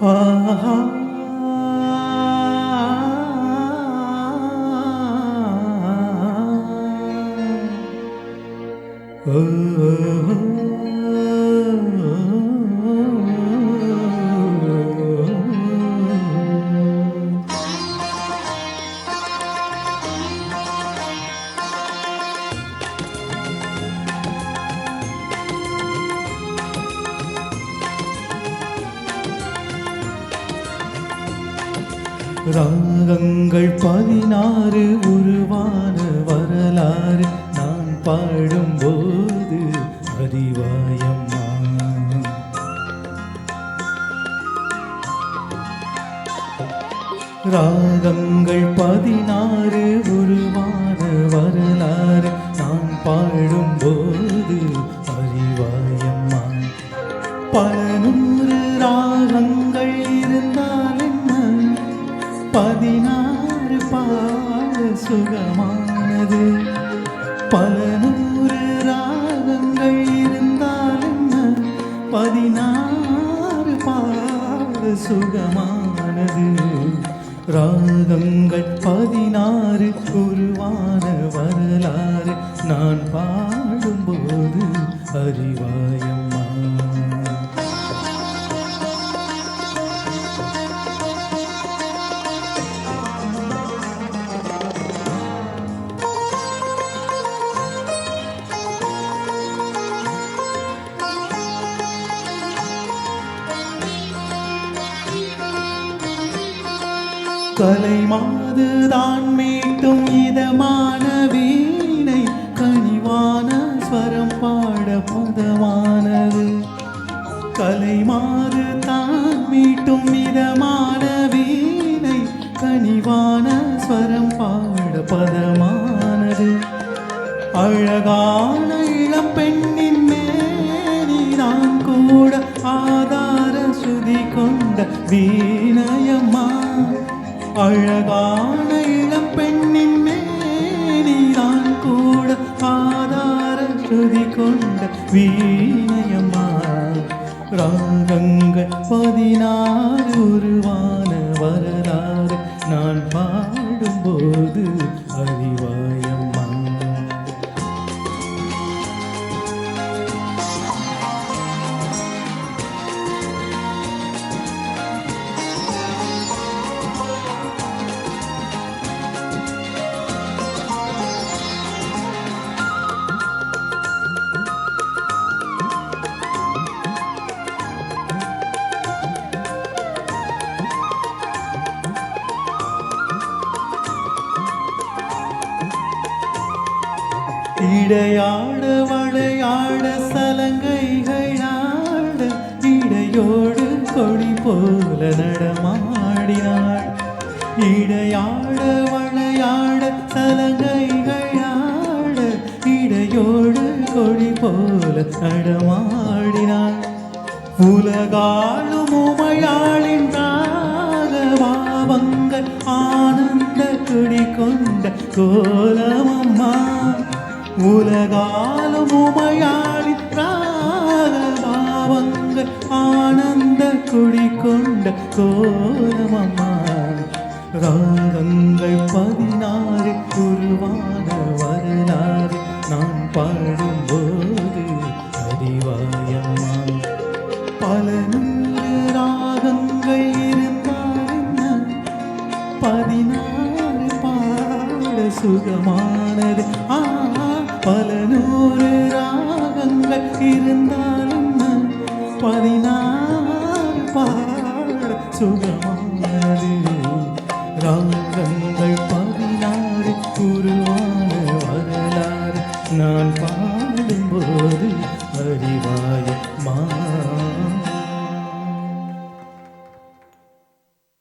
ஆஹா ராகங்கள் 16 உருவான வரலாறு நான் பாடும்போது அறிவாயம்மா. ராகங்கள் 16 உருவான வரலாறு நான் பாடும்போது அறிவாயம்மா. பல 100 ராகங்கள் இருந்தால் 16 பாட சுகமானது. பல 100 ராகங்கள் இருந்தால் 16 பாட சுகமானது. ராகங்கள் 16 உருவான வரலாறு நான் பாடும்போது அறிவாயம்மா. கலை மாதுதான் மீட்டும் இதமான வீணை கனிவான ஸ்வரம் பாட பதமானது. கலை மாதுதான் மீட்டும் இதமான வீணை கனிவான ஸ்வரம் பாட பதமானது. அழகான இளம் பெண்ணின் மேனிதான் கூட ஆதார சுதி கொண்ட வீணையம்மா. அழகான இளம் பெண்ணின் மேனிதான் கூட ஆதார சுதி கொண்ட வீணையம்மா. ராகங்கள் 16 உருவான வரலாறு நான் பாடும்போது அறிவாயம்மா. இடையாட வளையாட சலங்கைகளாட இடையோடு கொடி போல நடமாடினாள். இடையாட வளையாட சலங்கைகளாட இடையோடு கொடி போல நடமாடினாள். உலகாளும் உமையாளின் ராகபாவங்கள் ஆனந்த குடி கொண்ட கோலமம்மா. உலகாலும் உமையாளின் ராகபாவங்கள் ஆனந்த குடி கொண்ட கோலமம்மா. ராகங்கள் 16 உருவான வரலாறு நான் பாடும்போது அறிவாயம்மா. பல 100 ராகங்கள் இருந்தால் 16 பாட சுகமானது. பல 100 ராகங்கள் இருந்தாலும் 16 பாட சுகமானது. ராகங்கள் 16 உருவான வரலாறு நான் பாடும்போது அறிவாய்.